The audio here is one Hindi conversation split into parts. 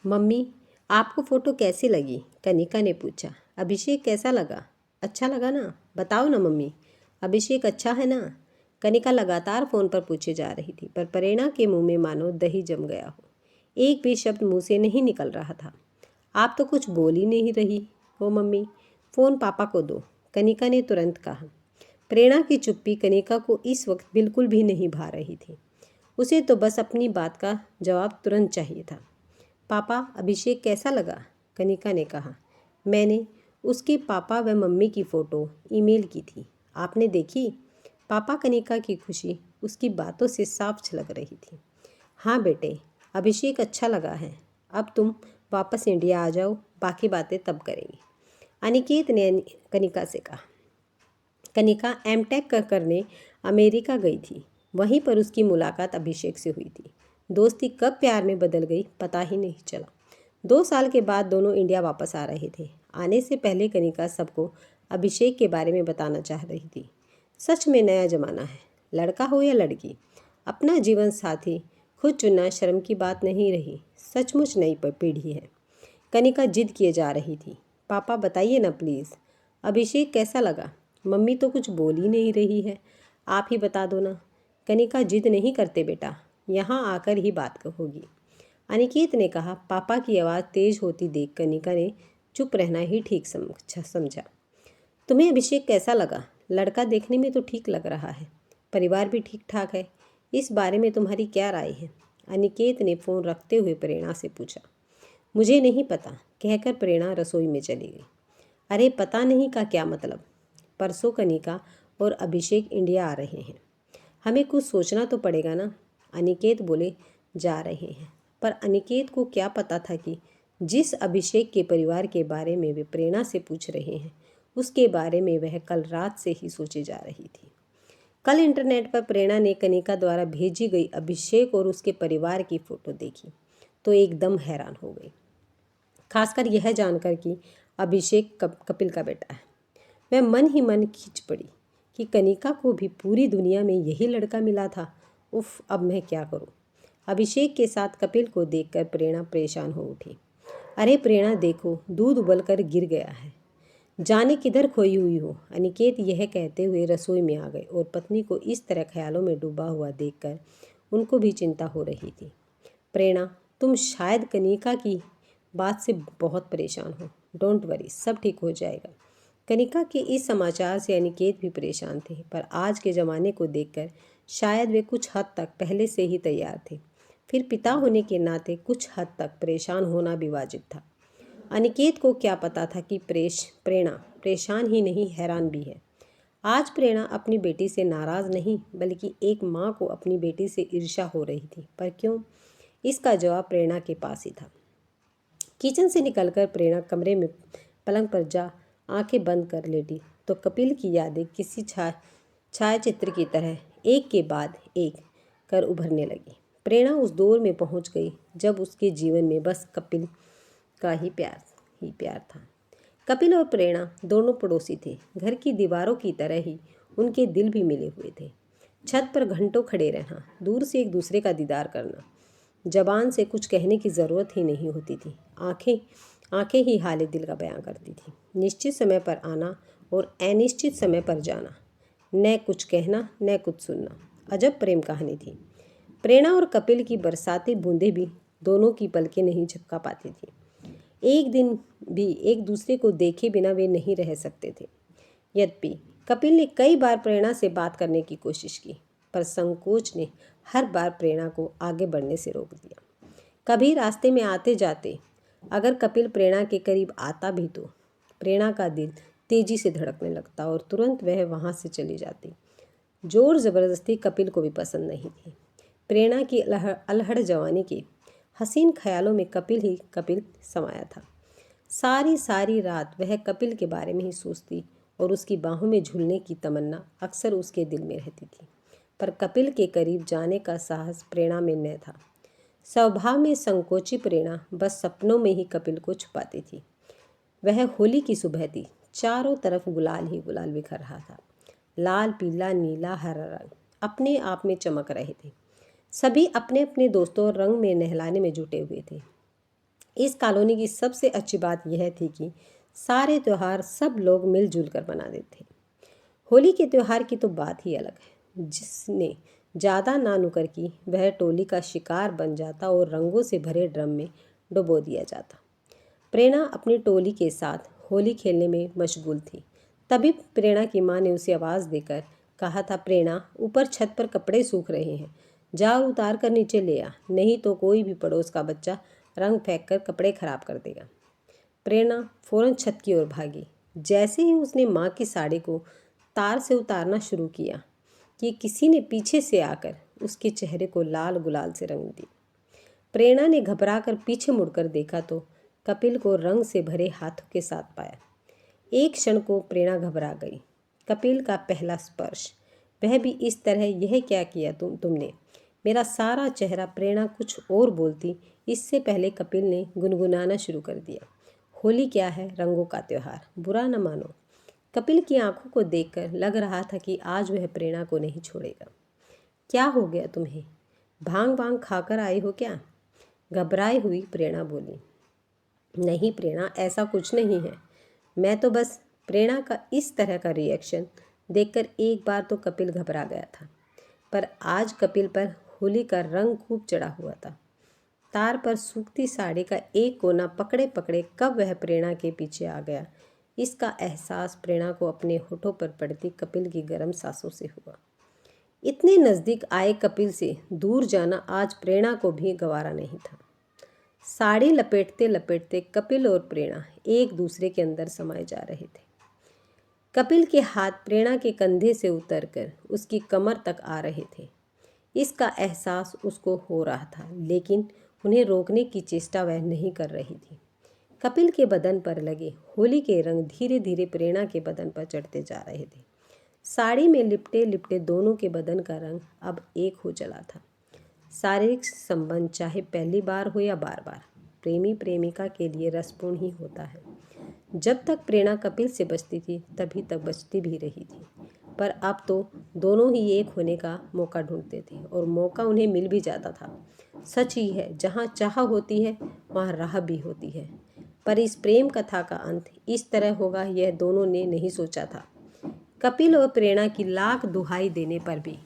मम्मी, आपको फ़ोटो कैसी लगी? कनिका ने पूछा। अभिषेक कैसा लगा? अच्छा लगा ना? बताओ ना मम्मी। अभिषेक अच्छा है ना? कनिका लगातार फ़ोन पर पूछे जा रही थी, पर प्रेरणा के मुंह में मानो दही जम गया हो। एक भी शब्द मुंह से नहीं निकल रहा था। आप तो कुछ बोल ही नहीं रही हो मम्मी। फ़ोन पापा को दो, कनिका ने तुरंत कहा। प्रेरणा की चुप्पी कनिका को इस वक्त बिल्कुल भी नहीं भा रही थी। उसे तो बस अपनी बात का जवाब तुरंत चाहिए था। पापा, अभिषेक कैसा लगा? कनिका ने कहा। मैंने उसके पापा व मम्मी की फ़ोटो ईमेल की थी, आपने देखी? पापा, कनिका की खुशी उसकी बातों से साफ झलक रही थी। हाँ बेटे, अभिषेक अच्छा लगा है। अब तुम वापस इंडिया आ जाओ, बाकी बातें तब करेंगे, अनिकेत ने कनिका से कहा। कनिका एमटेक करने अमेरिका गई थी। वहीं पर उसकी मुलाकात अभिषेक से हुई थी। दोस्ती कब प्यार में बदल गई पता ही नहीं चला। 2 साल के बाद दोनों इंडिया वापस आ रहे थे। आने से पहले कनिका सबको अभिषेक के बारे में बताना चाह रही थी। सच में नया जमाना है, लड़का हो या लड़की, अपना जीवन साथी खुद चुनना शर्म की बात नहीं रही। सचमुच नई पीढ़ी है। कनिका जिद किए जा रही थी। पापा बताइए ना प्लीज़, अभिषेक कैसा लगा? मम्मी तो कुछ बोल ही नहीं रही है, आप ही बता दो ना। कनिका जिद नहीं करते बेटा, यहाँ आकर ही बात होगी, अनिकेत ने कहा। पापा की आवाज़ तेज होती देख कनिका ने चुप रहना ही ठीक समझा। तुम्हें अभिषेक कैसा लगा? लड़का देखने में तो ठीक लग रहा है, परिवार भी ठीक ठाक है, इस बारे में तुम्हारी क्या राय है? अनिकेत ने फ़ोन रखते हुए प्रेरणा से पूछा। मुझे नहीं पता, कहकर प्रेरणा रसोई में चली गई। अरे पता नहीं का क्या मतलब? परसों कनिका और अभिषेक इंडिया आ रहे हैं, हमें कुछ सोचना तो पड़ेगा ना, अनिकेत बोले जा रहे हैं। पर अनिकेत को क्या पता था कि जिस अभिषेक के परिवार के बारे में वे प्रेरणा से पूछ रहे हैं, उसके बारे में वह कल रात से ही सोचे जा रही थी। कल इंटरनेट पर प्रेरणा ने कनिका द्वारा भेजी गई अभिषेक और उसके परिवार की फ़ोटो देखी तो एकदम हैरान हो गई, खासकर यह जानकर कि अभिषेक कपिल का बेटा है। मैं मन ही मन खिंच पड़ी कि कनिका को भी पूरी दुनिया में यही लड़का मिला था। उफ, अब मैं क्या करूं? अभिषेक के साथ कपिल को देखकर प्रेरणा परेशान हो उठी। अरे प्रेरणा देखो, दूध उबलकर गिर गया है, जाने किधर खोई हुई हो? अनिकेत यह कहते हुए रसोई में आ गए और पत्नी को इस तरह ख्यालों में डूबा हुआ देखकर उनको भी चिंता हो रही थी। प्रेरणा, तुम शायद कनिका की बात से बहुत परेशान हो। डोंट वरी, सब ठीक हो जाएगा। कनिका के इस समाचार से अनिकेत भी परेशान थे, पर आज के ज़माने को देखकर शायद वे कुछ हद तक पहले से ही तैयार थे। फिर पिता होने के नाते कुछ हद तक परेशान होना भी वाजिब था। अनिकेत को क्या पता था कि प्रेरणा परेशान ही नहीं, हैरान भी है। आज प्रेरणा अपनी बेटी से नाराज़ नहीं, बल्कि एक माँ को अपनी बेटी से ईर्ष्या हो रही थी। पर क्यों? इसका जवाब प्रेरणा के पास ही था। किचन से निकलकर प्रेरणा कमरे में पलंग पर जा आंखें बंद कर लेटी तो कपिल की यादें किसी छायाचित्र की तरह एक के बाद एक कर उभरने लगी। प्रेरणा उस दौर में पहुंच गई जब उसके जीवन में बस कपिल का ही प्यार था। कपिल और प्रेरणा दोनों पड़ोसी थे। घर की दीवारों की तरह ही उनके दिल भी मिले हुए थे। छत पर घंटों खड़े रहना, दूर से एक दूसरे का दीदार करना, जबान से कुछ कहने की ज़रूरत ही नहीं होती थी। आंखें आंखें ही हाल दिल का बयां करती थी। निश्चित समय पर आना और अनिश्चित समय पर जाना, न कुछ कहना न कुछ सुनना। अजब प्रेम कहानी थी। प्रेरणा और कपिल की बरसाती बूंदें भी दोनों की पलकें नहीं झपका पाती थी। एक दिन भी एक दूसरे को देखे बिना वे नहीं रह सकते थे। यद्यपि कपिल ने कई बार प्रेरणा से बात करने की कोशिश की, पर संकोच ने हर बार प्रेरणा को आगे बढ़ने से रोक दिया। कभी रास्ते में आते जाते अगर कपिल प्रेरणा के करीब आता भी तो प्रेरणा का दिल तेजी से धड़कने लगता और तुरंत वह वहाँ से चली जाती। जोर ज़बरदस्ती कपिल को भी पसंद नहीं थी। प्रेरणा की अलहड़ जवानी के हसीन ख्यालों में कपिल समाया था। सारी सारी रात वह कपिल के बारे में ही सोचती और उसकी बाहों में झूलने की तमन्ना अक्सर उसके दिल में रहती थी। पर कपिल के करीब जाने का साहस प्रेरणा में न था। स्वभाव में संकोची प्रेरणा बस सपनों में ही कपिल को छुपाती थी। वह होली की सुबह थी। चारों तरफ गुलाल ही गुलाल बिखर रहा था। लाल, पीला, नीला, हरा रंग अपने आप में चमक रहे थे। सभी अपने अपने दोस्तों और रंग में नहलाने में जुटे हुए थे। इस कॉलोनी की सबसे अच्छी बात यह थी कि सारे त्यौहार सब लोग मिलजुल कर मनाते थे। होली के त्यौहार की तो बात ही अलग है। जिसने ज़्यादा ना नुकर की वह टोली का शिकार बन जाता और रंगों से भरे ड्रम में डुबो दिया जाता। प्रेरणा अपनी टोली के साथ होली खेलने में मशगूल थी। तभी प्रेरणा की माँ ने उसे आवाज़ देकर कहा था, प्रेरणा ऊपर छत पर कपड़े सूख रहे हैं, जा और उतार कर नीचे ले आ, नहीं तो कोई भी पड़ोस का बच्चा रंग फेंक कर कपड़े खराब कर देगा। प्रेरणा फौरन छत की ओर भागी। जैसे ही उसने माँ की साड़ी को तार से उतारना शुरू किया कि किसी ने पीछे से आकर उसके चेहरे को लाल गुलाल से रंग दिया। प्रेरणा ने घबराकर पीछे मुड़कर देखा तो कपिल को रंग से भरे हाथों के साथ पाया। एक क्षण को प्रेरणा घबरा गई। कपिल का पहला स्पर्श, वह भी इस तरह, यह क्या किया तुमने? मेरा सारा चेहरा। प्रेरणा कुछ और बोलती इससे पहले कपिल ने गुनगुनाना शुरू कर दिया, होली क्या है, रंगों का त्यौहार, बुरा न मानो। कपिल की आंखों को देखकर लग रहा था कि आज वह प्रेरणा को नहीं छोड़ेगा। क्या हो गया तुम्हें? भांग वांग खाकर आई हो क्या? घबराई हुई प्रेरणा बोली। नहीं प्रेरणा, ऐसा कुछ नहीं है, मैं तो बस। प्रेरणा का इस तरह का रिएक्शन देखकर एक बार तो कपिल घबरा गया था, पर आज कपिल पर होली का रंग खूब चढ़ा हुआ था। तार पर सूखती साड़ी का एक कोना पकड़े पकड़े कब वह प्रेरणा के पीछे आ गया, इसका एहसास प्रेरणा को अपने होठों पर पड़ती कपिल की गर्म सांसों से हुआ। इतने नज़दीक आए कपिल से दूर जाना आज प्रेरणा को भी गवारा नहीं था। साड़ी लपेटते लपेटते कपिल और प्रेरणा एक दूसरे के अंदर समाये जा रहे थे। कपिल के हाथ प्रेरणा के कंधे से उतरकर उसकी कमर तक आ रहे थे। इसका एहसास उसको हो रहा था, लेकिन उन्हें रोकने की चेष्टा वह नहीं कर रही थी। कपिल के बदन पर लगे होली के रंग धीरे धीरे प्रेरणा के बदन पर चढ़ते जा रहे थे। साड़ी में लिपटे लिपटे दोनों के बदन का रंग अब एक हो चला था। शारीरिक संबंध चाहे पहली बार हो या बार बार, प्रेमी प्रेमिका के लिए रसपूर्ण ही होता है। जब तक प्रेरणा कपिल से बचती थी तभी तक बचती भी रही थी, पर अब तो दोनों ही एक होने का मौका ढूंढते थे और मौका उन्हें मिल भी जाता था। सच ही है, जहाँ चाह होती है वहाँ राह भी होती है, पर इस प्रेम कथा का अंत इस तरह होगा यह दोनों ने नहीं सोचा था। कपिल और प्रेरणा की लाख दुहाई देने पर भी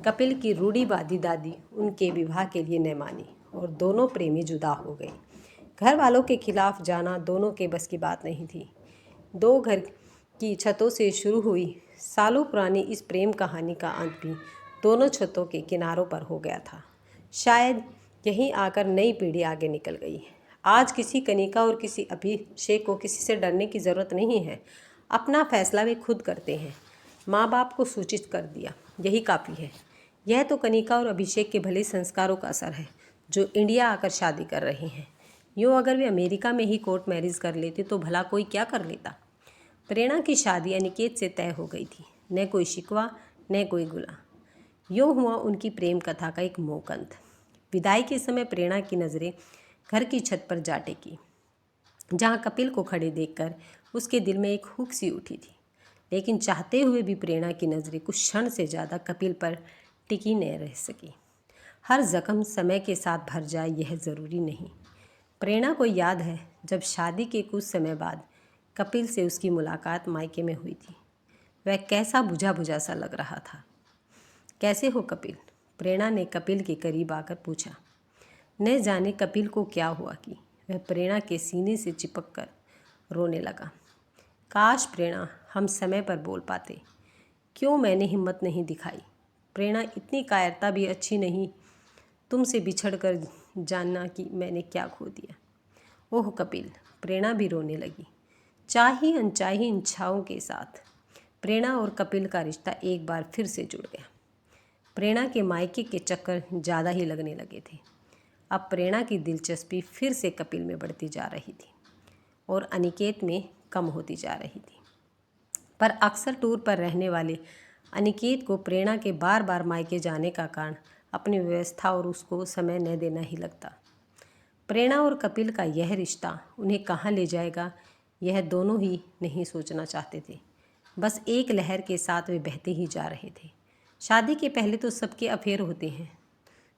कपिल की रूढ़िवादी दादी उनके विवाह के लिए न मानी और दोनों प्रेमी जुदा हो गए। घर वालों के खिलाफ जाना दोनों के बस की बात नहीं थी। दो घर की छतों से शुरू हुई सालों पुरानी इस प्रेम कहानी का अंत भी दोनों छतों के किनारों पर हो गया था। शायद यहीं आकर नई पीढ़ी आगे निकल गई। आज किसी कनिका और किसी अभिषेक को किसी से डरने की ज़रूरत नहीं है। अपना फैसला वे खुद करते हैं। माँ बाप को सूचित कर दिया, यही काफ़ी है। यह तो कनिका और अभिषेक के भले संस्कारों का असर है जो इंडिया आकर शादी कर रहे हैं। यूँ अगर वे अमेरिका में ही कोर्ट मैरिज कर लेते तो भला कोई क्या कर लेता। प्रेरणा की शादी अनिकेत से तय हो गई थी। न कोई शिकवा न कोई गुला। यूँ हुआ उनकी प्रेम कथा का एक मोक अंत। विदाई के समय प्रेरणा की नज़रें घर की छत पर जा टेकी, जहाँ कपिल को खड़े देखकर उसके दिल में एक हुक सी उठी थी। लेकिन चाहते हुए भी प्रेरणा की नज़रें कुछ क्षण से ज़्यादा कपिल पर टिकी न रह सकी। हर जख्म समय के साथ भर जाए यह ज़रूरी नहीं। प्रेरणा को याद है जब शादी के कुछ समय बाद कपिल से उसकी मुलाकात मायके में हुई थी। वह कैसा बुझा बुझा सा लग रहा था। कैसे हो कपिल? प्रेरणा ने कपिल के करीब आकर पूछा। न जाने कपिल को क्या हुआ कि वह प्रेरणा के सीने से चिपक कर रोने लगा। काश प्रेरणा हम समय पर बोल पाते। क्यों मैंने हिम्मत नहीं दिखाई? प्रेरणा, इतनी कायरता भी अच्छी नहीं, तुमसे बिछड़ कर जानना कि मैंने क्या खो दिया। ओह कपिल, प्रेरणा भी रोने लगी। चाही अनचाही इच्छाओं के साथ प्रेरणा और कपिल का रिश्ता एक बार फिर से जुड़ गया। प्रेरणा के मायके के चक्कर ज़्यादा ही लगने लगे थे। अब प्रेरणा की दिलचस्पी फिर से कपिल में बढ़ती जा रही थी और अनिकेत में कम होती जा रही थी। पर अक्सर टूर पर रहने वाले अनिकेत को प्रेरणा के बार बार मायके जाने का कारण अपनी व्यवस्था और उसको समय न देना ही लगता। प्रेरणा और कपिल का यह रिश्ता उन्हें कहाँ ले जाएगा यह दोनों ही नहीं सोचना चाहते थे। बस एक लहर के साथ वे बहते ही जा रहे थे। शादी के पहले तो सबके अफेयर होते हैं,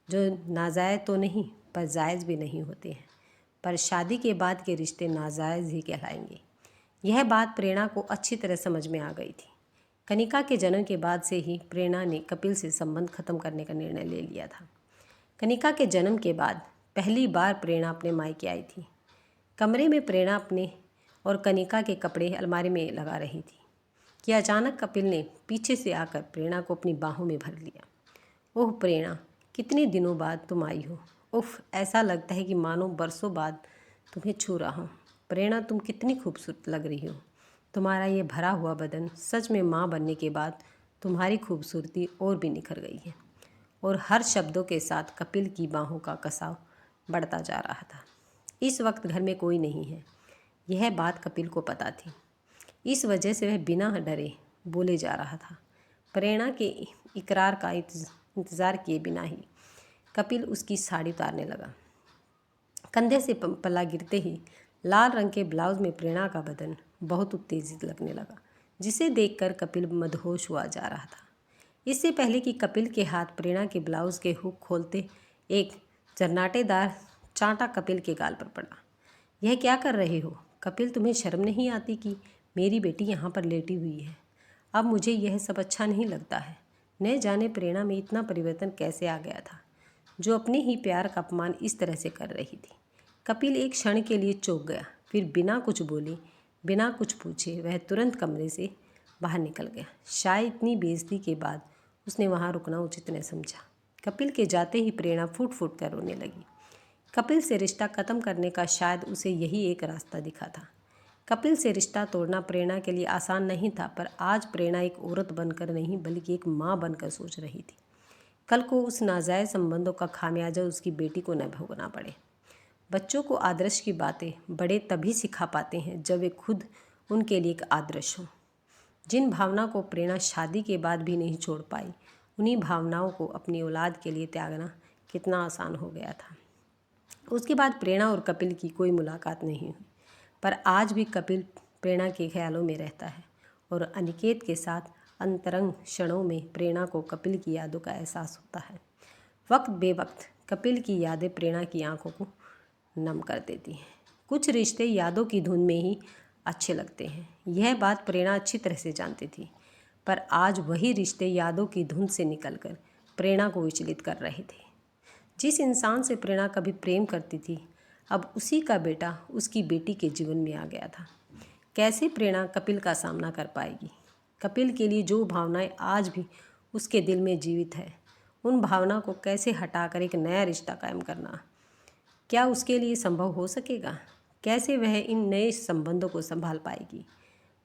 जो नाजायज़ तो नहीं पर जायज़ भी नहीं होते हैं। पर शादी के बाद के रिश्ते नाजायज़ ही कहलाएंगे। यह बात प्रेरणा को अच्छी तरह समझ में आ गई थी। कनिका के जन्म के बाद से ही प्रेरणा ने कपिल से संबंध खत्म करने का निर्णय ले लिया था। कनिका के जन्म के बाद पहली बार प्रेरणा अपने मायके आई थी। कमरे में प्रेरणा अपने और कनिका के कपड़े अलमारी में लगा रही थी कि अचानक कपिल ने पीछे से आकर प्रेरणा को अपनी बाहों में भर लिया। ओह प्रेरणा, कितने दिनों बाद तुम आई हो। उफ, ऐसा लगता है कि मानो बरसों बाद तुम्हें छू रहा हूँ। प्रेरणा, तुम कितनी खूबसूरत लग रही हो। तुम्हारा ये भरा हुआ बदन, सच में माँ बनने के बाद तुम्हारी खूबसूरती और भी निखर गई है। और हर शब्दों के साथ कपिल की बाहों का कसाव बढ़ता जा रहा था। इस वक्त घर में कोई नहीं है, यह बात कपिल को पता थी। इस वजह से वह बिना डरे बोले जा रहा था। प्रेरणा के इकरार का इंतज़ार किए बिना ही कपिल उसकी साड़ी उतारने लगा। कंधे से पल्ला गिरते ही लाल रंग के ब्लाउज में प्रेरणा का बदन बहुत उत्तेजित लगने लगा, जिसे देखकर कपिल मदहोश हुआ जा रहा था। इससे पहले कि कपिल के हाथ प्रेरणा के ब्लाउज के हुक खोलते, एक झरनाटेदार चांटा कपिल के गाल पर पड़ा। यह क्या कर रहे हो कपिल, तुम्हें शर्म नहीं आती कि मेरी बेटी यहाँ पर लेटी हुई है। अब मुझे यह सब अच्छा नहीं लगता है। न जाने प्रेरणा में इतना परिवर्तन कैसे आ गया था, जो अपने ही प्यार का अपमान इस तरह से कर रही थी। कपिल एक क्षण के लिए चौंक गया, फिर बिना कुछ बोले, बिना कुछ पूछे वह तुरंत कमरे से बाहर निकल गया। शायद इतनी बेइज्जती के बाद उसने वहाँ रुकना उचित न समझा। कपिल के जाते ही प्रेरणा फूट फूट कर रोने लगी। कपिल से रिश्ता ख़त्म करने का शायद उसे यही एक रास्ता दिखा था। कपिल से रिश्ता तोड़ना प्रेरणा के लिए आसान नहीं था, पर आज प्रेरणा एक औरत बनकर नहीं बल्कि एक माँ बनकर सोच रही थी। कल को उस नाजायज़ संबंधों का खामियाजा उसकी बेटी को न भोगना पड़े। बच्चों को आदर्श की बातें बड़े तभी सिखा पाते हैं जब वे खुद उनके लिए एक आदर्श हो। जिन भावना को प्रेरणा शादी के बाद भी नहीं छोड़ पाई, उन्हीं भावनाओं को अपनी औलाद के लिए त्यागना कितना आसान हो गया था। उसके बाद प्रेरणा और कपिल की कोई मुलाकात नहीं हुई, पर आज भी कपिल प्रेरणा के ख्यालों में रहता है और अनिकेत के साथ अंतरंग क्षणों में प्रेरणा को कपिल की यादों का एहसास होता है। वक्त बेवक्त कपिल की यादें प्रेरणा की आंखों को नम कर देती हैं। कुछ रिश्ते यादों की धुन में ही अच्छे लगते हैं, यह बात प्रेरणा अच्छी तरह से जानती थी, पर आज वही रिश्ते यादों की धुन से निकलकर प्रेरणा को विचलित कर रहे थे। जिस इंसान से प्रेरणा कभी प्रेम करती थी, अब उसी का बेटा उसकी बेटी के जीवन में आ गया था। कैसे प्रेरणा कपिल का सामना कर पाएगी। कपिल के लिए जो भावनाएं आज भी उसके दिल में जीवित है, उन भावनाओं को कैसे हटाकर एक नया रिश्ता कायम करना, क्या उसके लिए संभव हो सकेगा। कैसे वह इन नए संबंधों को संभाल पाएगी।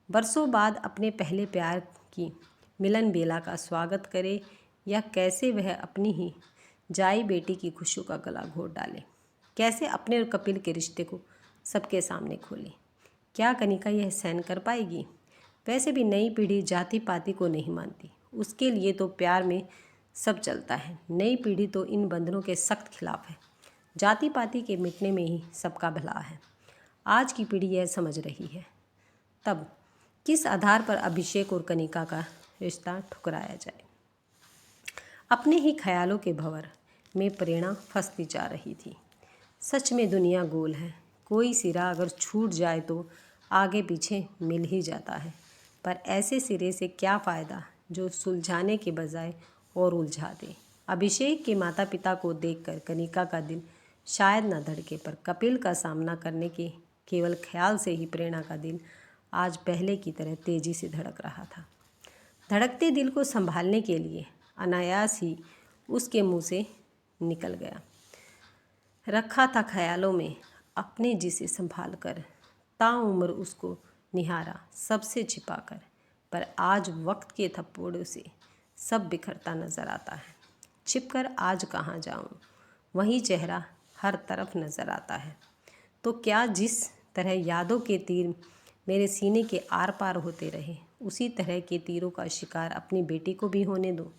बरसों बाद अपने पहले प्यार की मिलन बेला का स्वागत करे, या कैसे वह अपनी ही जाई बेटी की खुशियों का गला घोट डाले। कैसे अपने और कपिल के रिश्ते को सबके सामने खोले। क्या कनिका यह सहन कर पाएगी। वैसे भी नई पीढ़ी जाति पाति को नहीं मानती, उसके लिए तो प्यार में सब चलता है। नई पीढ़ी तो इन बंधनों के सख्त खिलाफ है। जाति पाति के मिटने में ही सबका भला है। आज की पीढ़ी यह समझ रही है, तब किस आधार पर अभिषेक और कनिका का रिश्ता ठुकराया जाए। अपने ही ख्यालों के भंवर में प्रेरणा फंसती जा रही थी। सच में दुनिया गोल है, कोई सिरा अगर छूट जाए तो आगे पीछे मिल ही जाता है, पर ऐसे सिरे से क्या फ़ायदा जो सुलझाने के बजाय और उलझा दे। अभिषेक के माता पिता को देखकर कनिका का दिल शायद न धड़के, पर कपिल का सामना करने के केवल ख्याल से ही प्रेरणा का दिल आज पहले की तरह तेजी से धड़क रहा था। धड़कते दिल को संभालने के लिए अनायास ही उसके मुंह से निकल गया, रखा था ख्यालों में अपने जिसे संभाल कर, ताउम्र उसको निहारा सबसे छिपाकर, पर आज वक्त के थप्पड़ों से सब बिखरता नजर आता है। छिपकर आज कहाँ जाऊँ, वही चेहरा हर तरफ नजर आता है। तो क्या जिस तरह यादों के तीर मेरे सीने के आर पार होते रहे, उसी तरह के तीरों का शिकार अपनी बेटी को भी होने दो।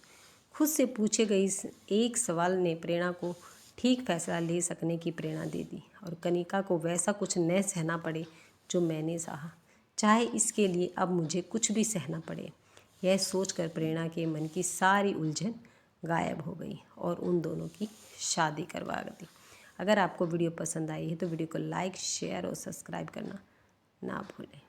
खुद से पूछे गए इस एक सवाल ने प्रेरणा को ठीक फैसला ले सकने की प्रेरणा दे दी, और कनिका को वैसा कुछ न सहना पड़े जो मैंने सहा, चाहे इसके लिए अब मुझे कुछ भी सहना पड़े। यह सोचकर प्रेरणा के मन की सारी उलझन गायब हो गई और उन दोनों की शादी करवा दी। अगर आपको वीडियो पसंद आई है तो वीडियो को लाइक शेयर और सब्सक्राइब करना ना भूलें।